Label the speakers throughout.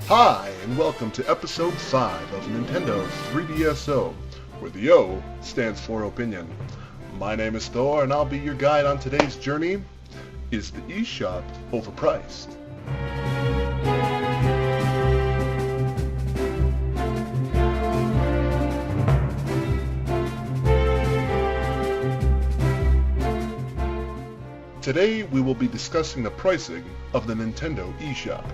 Speaker 1: Hi, and welcome to episode 5 of Nintendo 3DSO, where the O stands for opinion. My name is Thor, and I'll be your guide on today's journey. Is the eShop overpriced? Today we will be discussing the pricing of the Nintendo eShop.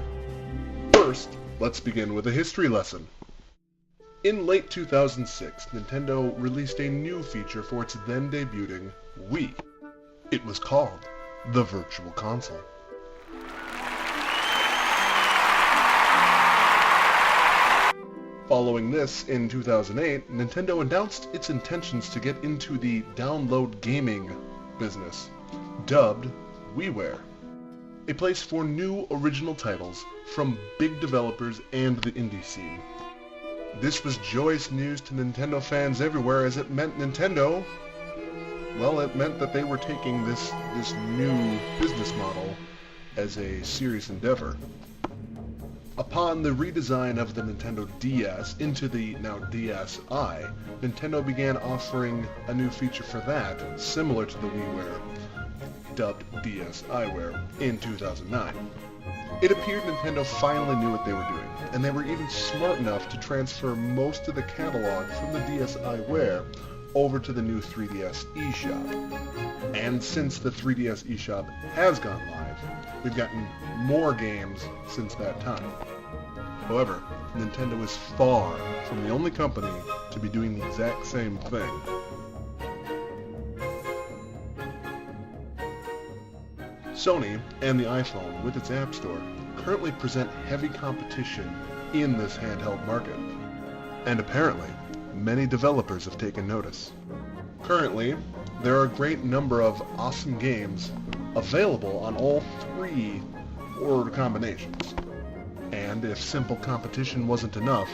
Speaker 1: First, let's begin with a history lesson. In late 2006, Nintendo released a new feature for its then debuting Wii. It was called the Virtual Console. Following this, in 2008, Nintendo announced its intentions to get into the download gaming business, dubbed WiiWare, a place for new original titles from big developers and the indie scene. This was joyous news to Nintendo fans everywhere, as it meant Nintendo, well, it meant that they were taking this new business model as a serious endeavor. Upon the redesign of the Nintendo DS into the now DSi, Nintendo began offering a new feature for that, similar to the WiiWare, dubbed DSiWare, in 2009. It appeared Nintendo finally knew what they were doing, and they were even smart enough to transfer most of the catalog from the DSiWare over to the new 3DS eShop. And since the 3DS eShop has gone live, we've gotten more games since that time. However, Nintendo is far from the only company to be doing the exact same thing. Sony and the iPhone, with its App Store, currently present heavy competition in this handheld market. And apparently, many developers have taken notice. Currently, there are a great number of awesome games available on all three or combinations. And if simple competition wasn't enough,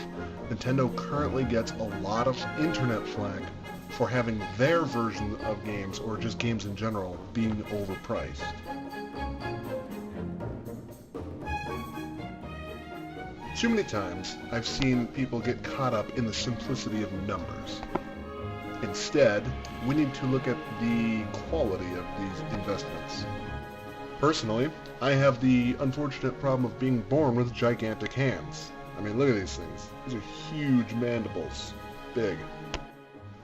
Speaker 1: Nintendo currently gets a lot of internet flack for having their version of games, or just games in general, being overpriced. Too many times, I've seen people get caught up in the simplicity of numbers. Instead, we need to look at the quality of these investments. Personally, I have the unfortunate problem of being born with gigantic hands. I mean, look at these things. These are huge mandibles. Big.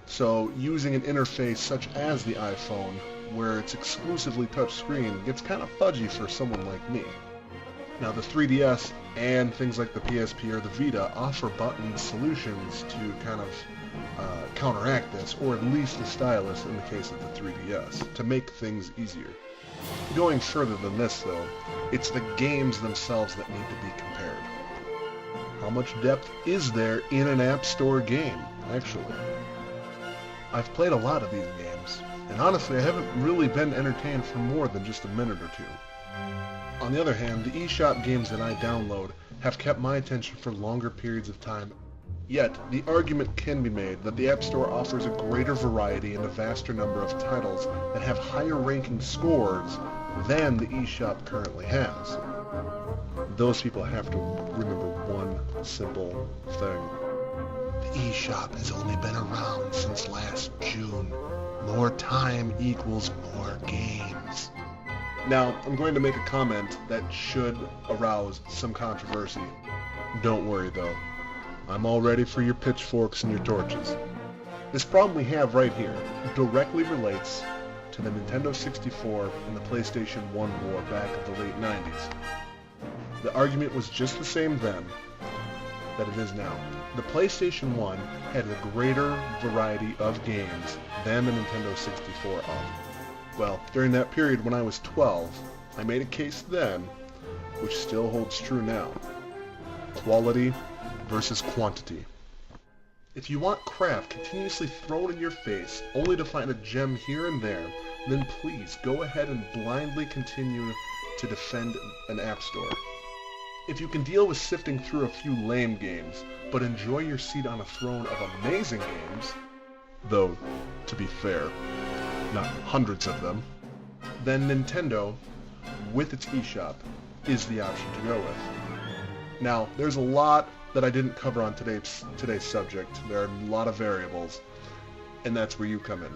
Speaker 1: So, using an interface such as the iPhone, where it's exclusively touchscreen, gets kind of fudgy for someone like me. Now, the 3DS and things like the PSP or the Vita offer button solutions to kind of counteract this, or at least the stylus in the case of the 3DS, to make things easier. Going further than this, though, it's the games themselves that need to be compared. How much depth is there in an App Store game, actually? I've played a lot of these games, and honestly, I haven't really been entertained for more than just a minute or two. On the other hand, the eShop games that I download have kept my attention for longer periods of time. Yet, the argument can be made that the App Store offers a greater variety and a vaster number of titles that have higher ranking scores than the eShop currently has. Those people have to remember one simple thing. The eShop has only been around since last June. More time equals more games. Now, I'm going to make a comment that should arouse some controversy. Don't worry though. I'm all ready for your pitchforks and your torches. This problem we have right here directly relates to the Nintendo 64 and the PlayStation 1 war back of the late 90s. The argument was just the same then that it is now. The PlayStation 1 had a greater variety of games than the Nintendo 64 Well, during that period when I was 12, I made a case then, which still holds true now. Quality versus quantity. If you want crap continuously thrown in your face, only to find a gem here and there, then please go ahead and blindly continue to defend an App Store. If you can deal with sifting through a few lame games, but enjoy your seat on a throne of amazing games, though, to be fair, not hundreds of them, then Nintendo, with its eShop, is the option to go with. Now, there's a lot that I didn't cover on today's subject. There are a lot of variables, and that's where you come in.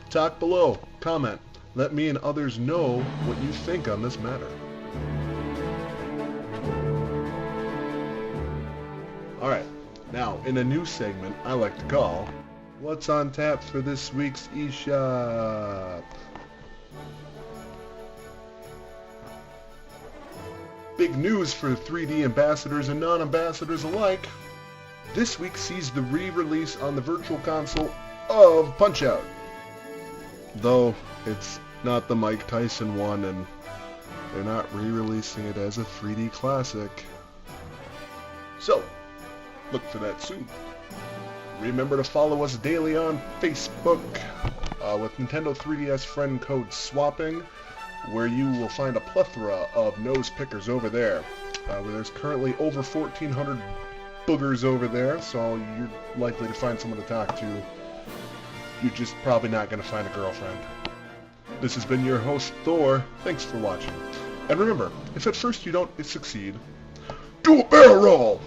Speaker 1: Talk below, comment, let me and others know what you think on this matter. Alright, now in a new segment I like to call What's on Tap for this week's eShop? Big news for 3D ambassadors and non-ambassadors alike. This week sees the re-release on the Virtual Console of Punch-Out! Though it's not the Mike Tyson one, and they're not re-releasing it as a 3D classic. So, look for that soon. Remember to follow us daily on Facebook with Nintendo 3DS friend code SWAPPING, where you will find a plethora of nose pickers over there. There's currently over 1,400 boogers over there, so you're likely to find someone to talk to. You're just probably not going to find a girlfriend. This has been your host, Thor. Thanks for watching. And remember, if at first you don't succeed, do a barrel roll!